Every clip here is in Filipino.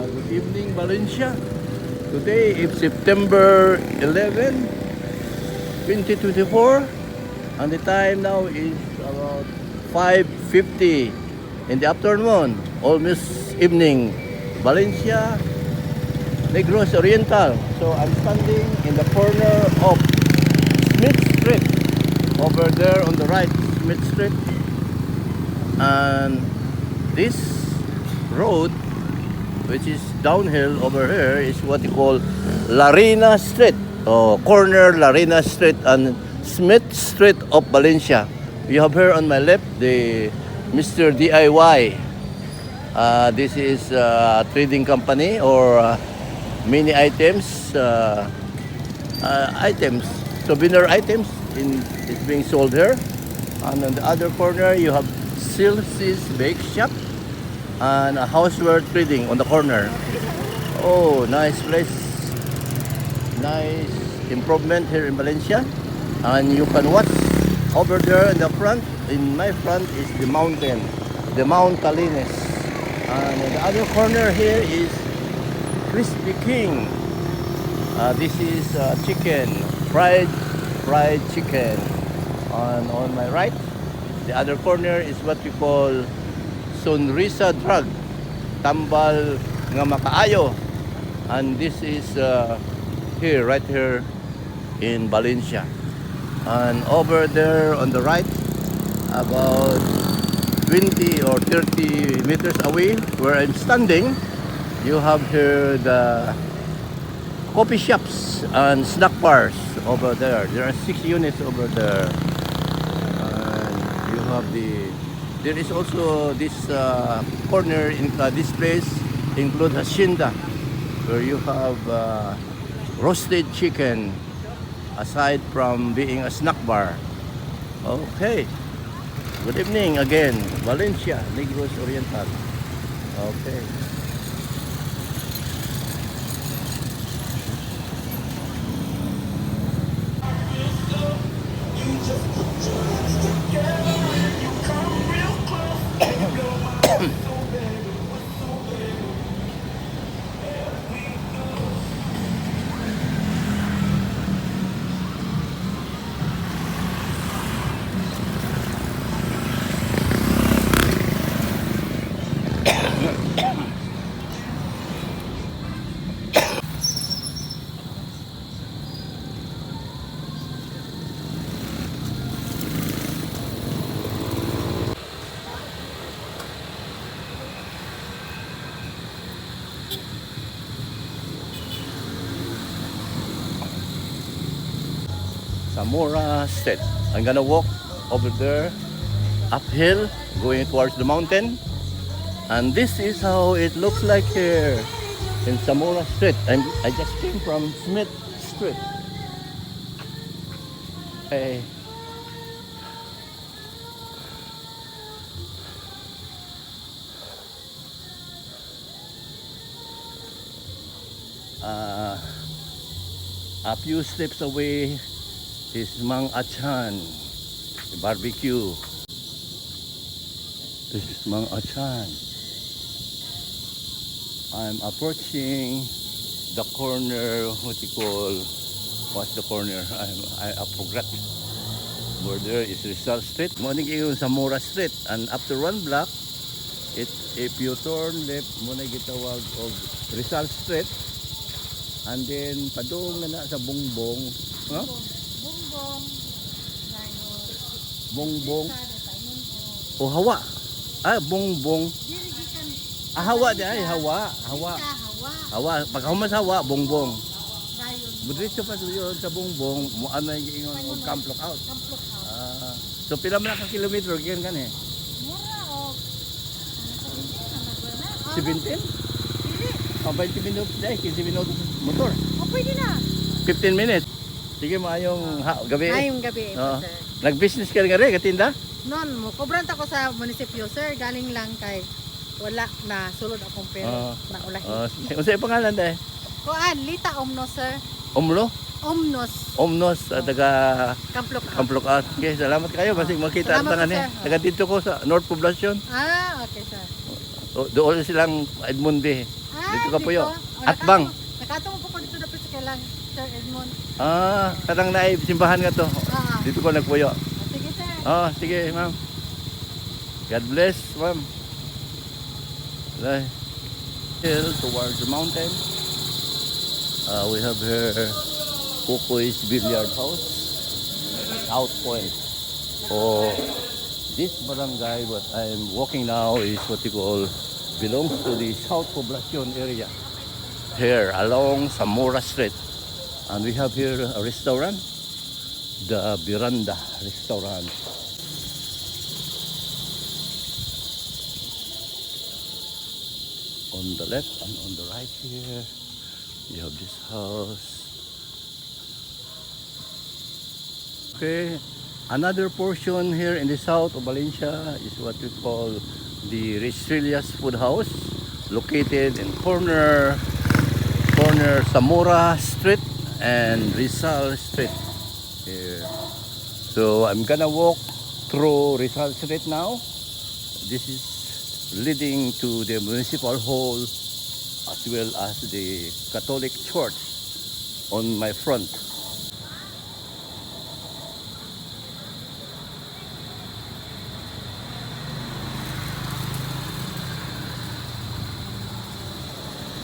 Good evening, Valencia. Today is September 11, 2024, and the time now is about 5:50 in the afternoon, almost evening. Valencia, Negros Oriental. So I'm standing in the corner of Smith Street, over there on the right, Smith Street, and this road, which is downhill over here, is what you call Larina Street, or corner Larina Street and Smith Street of Valencia. You have here on my left the Mr. DIY. This is a trading company or many items, souvenir items is being sold here. And on the other corner you have Silsy's Bake Shop and a houseware trading on the corner. Oh, nice place. Nice improvement here in Valencia. And you can watch over there in the front. In my front is the mountain, the Mount Calines. And in the other corner here is Crispy King. This is chicken, fried chicken. And on my right, the other corner is what we call Sonrisa Drug, Tambal nga Makaayo. And this is here, right here in Valencia. And over there on the right, about 20 or 30 meters away where I'm standing, you have here the coffee shops and snack bars over there. There are 6 units over there. And you have there is also this corner in this place include hacienda, where you have roasted chicken aside from being a snack bar. Okay, good evening again, Valencia, Negros Oriental. Okay. Zamora Street. I'm gonna walk over there, uphill, going towards the mountain. And this is how it looks like here in Zamora Street. I just came from Smith Street. Hey. A few steps away is Mang Achan, the barbecue. This is Mang Achan. I'm approaching the corner, what you call, what's the corner? I forgot. Where there is Rizal Street. Morning yung Zamora Street. And after one block, if you turn left, muna gitawag og Rizal Street. And then padung na sa Bongbong. Huh? Bongbong. Oh, Hawa. Bongbong. Hawa di ay, Hawa. Pagkahuman sa Hawa, Bongbong. Budritso pa yun sa Bongbong, mo ano yung Camp Lookout. So pila man ka kilometro gikan kan eh? Mura o 17? 20 minutes dahil, 15 minutes motor. pwede na. 15 minutes. Sige, maayong gabi. Ngayong gabi po, sir. Nag-business ka nga rin, katinda? Noon mo, kobranta ko sa munisipyo, sir. Galing lang kay wala na sulod akong pero naulahi. Ano sa'yo pangalan dahil? Kuan, Lita Omnos, sir. Omlo? Omnos, taga Camp Lookout. Okay, salamat kayo. Basig makita ang tangan eh. Taga dito ko sa North Poblacion. Okay, sir. Doon silang Edmundi. Dito ka puyo. Oh, Atbang. Nakatong po ko dito dapat sa kailan, Sir Edmond. Kadang naay simbahan nga to. Dito ko nagpuyo. Sige, sir. Sige, ma'am. God bless, ma'am. Hill towards the mountain. We have here Kukoy's Billiard House, South Point. This barangay, what I'm walking now, is what you call, belongs to the South Poblacion area. Here, along Zamora Street. And we have here a restaurant, the Miranda Restaurant. On the left and on the right here, you have this house. Okay, another portion here in the south of Valencia is what we call the Restrelias Food House, located in corner Zamora Street and Rizal Street here. So I'm gonna walk through Rizal Street now. This is leading to the municipal hall as well as the Catholic Church on my front.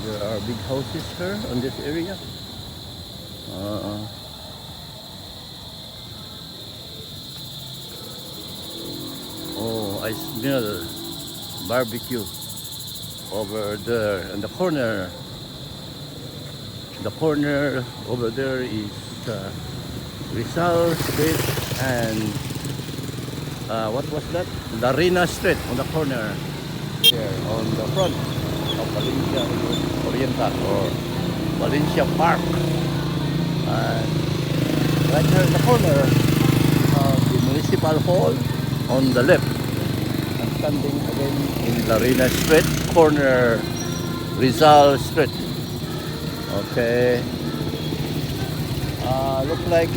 There are big houses here on this area. I smell barbecue over there in the corner. The corner over there is Rizal Street and what was that? Larina Street on the corner. Here on the front of Valencia Oriental or Valencia Park. And right here in the corner, the municipal hall on the left. I'm standing again in Larina Street, corner Rizal Street. Okay. Look like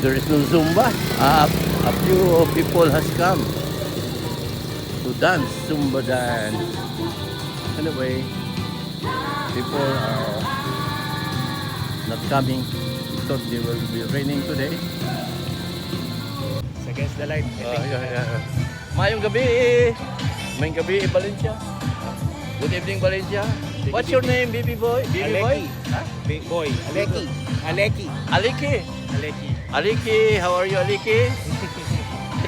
there is no Zumba. A few people has come to dance, Zumba dance. Anyway, people are not coming because they will be raining today. It's against the light. Mayong gabi. Mayong gabi, Valencia. Good evening, Valencia. What's your name, baby boy? Baby boy? Huh? Big boy. Aleki. Aleki. Aliki. Aleki. Aliki, how are you, Aliki?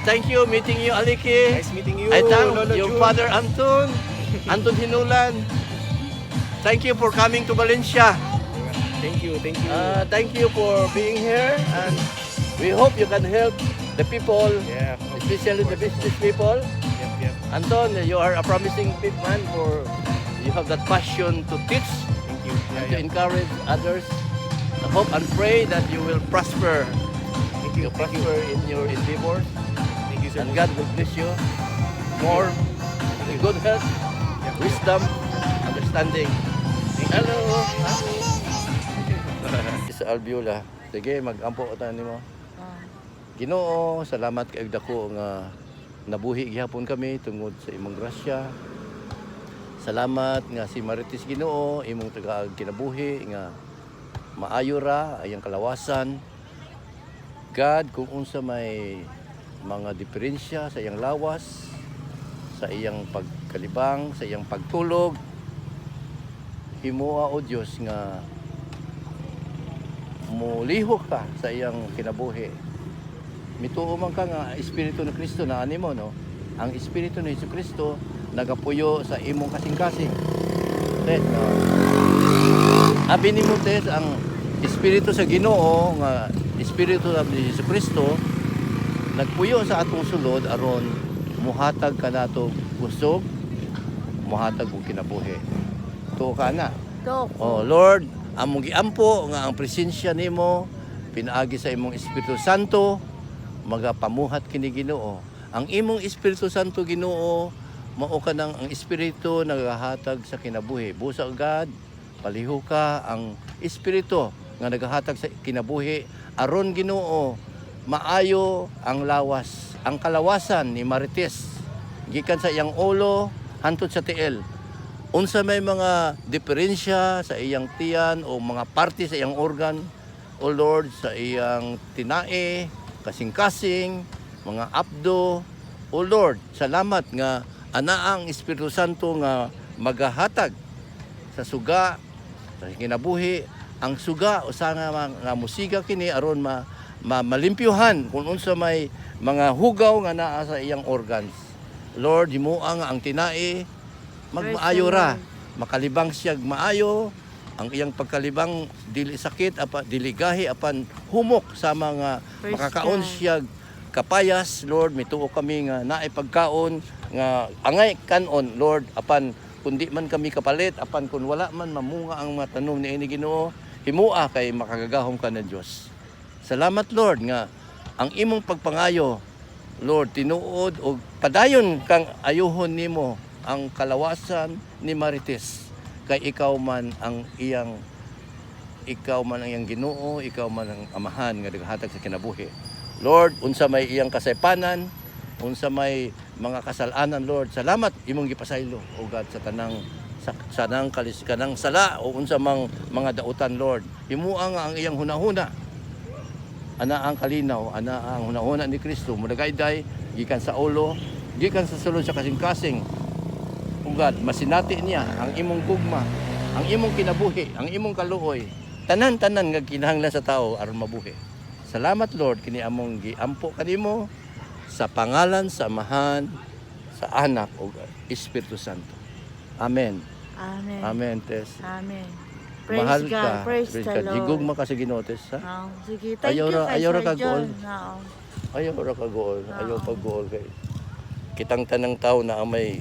Thank you, meeting you, Aliki. Nice meeting you. I thank Lolo your Jun. father, Anton Hinulan. Thank you for coming to Valencia. Thank you. Thank you. Thank you for being here, and we hope you can help the people, Yeah. especially the business people. Yep. Anton, you are a promising big man for you have that passion to teach Thank you. and to encourage others. I hope and pray that you will prosper. Thank You you. Thank you. prosper in your endeavors, Thank you, sir. and God will bless you more with good health, wisdom, understanding. Hello. Sa Albiola. Sige, mag-ampo ka nimo. Ginoo, salamat kay dako nga nabuhi gihapon kami tungod sa imong grasya. Salamat nga si Marites Ginoo imong taga kinabuhi nga maayo ra ayang kalawasan. God, kung unsa may mga diferensya sa iyang lawas, sa iyang pagkalibang, sa iyang pagtulog, himuha o Diyos nga mulihok ka sa iyang kinabuhi. Mituo man ka nga Espiritu ni Kristo na animo, no? Ang Espiritu ni Jesucristo nagapuyo sa imong kasing-kasing. Tes, no? Abi nimo tes ang Espiritu sa Ginoo nga Espiritu ni Jesucristo nagpuyo sa atong sulod aron muhatag kanato kusog, muhatag og kinabuhi. Tuo ka na. Oh Lord, among giampo nga ang presensya nimo pinaagi sa imong Espiritu Santo magapamuhat kini Ginoo. Ang imong Espiritu Santo Ginoo mao ka nang ang Espiritu nagahatag sa kinabuhi. Busa God, paliho ka ang Espiritu nga nagahatag sa kinabuhi aron Ginoo maayo ang lawas, ang kalawasan ni Marites gikan sa iyang ulo hantod sa tiil. unsa may mga diferensya sa iyang tiyan o mga parte sa iyang organ, O Lord, sa iyang tinae, kasing-kasing, mga abdo, O Lord, salamat nga anaang Espiritu Santo nga magahatag sa suga, sa kinabuhi, ang suga usa nga musiga kini aron malimpyuhan kung unsa may mga hugaw nga naa sa iyang organs. Lord, himuang nga ang tinae magmaayo ra, makalibang siya maayo, ang iyang pagkalibang dili sakit apa dili gahi apan humok sa mga makakaon siya kapayas. Lord, mituo kami nga naay pagkaon nga angay kanon, Lord, apan kundi man kami kapalit, apan kun wala man mamunga ang mga tanom ni ini Ginoo, himua kay makagagahom ka ng Dios. Salamat Lord nga ang imong pagpangayo, Lord, tinuod og padayon kang ayuhon nimo ang kalawasan ni Marites, kay ikaw man ang iyang Ginoo, ikaw man ang amahan nga naghatag sa kinabuhi. Lord, unsa may iyang kasaypanan, unsa may mga kasalanan, Lord, salamat imong gipasaylo o God sa tanang kanang sala o unsa mang mga dautan, Lord. Himuang ang iyang hunahuna, ana ang kalinaw, ana ang hunahuna ni Kristo mudagayday gikan sa ulo, gikan sa sulod sa kasing-kasing. O God, masinati niya ang imong gugma, ang imong kinabuhi, ang imong kaluoy, tanan-tanan nga kinahanglan sa tao aron mabuhi. Salamat Lord kini among giampo kanimo sa pangalan sa Amahan, sa Anak ug Espiritu Santo. Amen. Amen. Amen, Tess. Amen. Praise Mahal God. ka. Praise the Lord. Higugma ka sa Ginoo, Tess, ha? Oh, sige, thank Ayaw you ra- kay ayaw ra Sir ka John. goal. Oo. Ayaw ra ka gool. Ayaw Oo. pag gool kay kitang tanang tao na ang may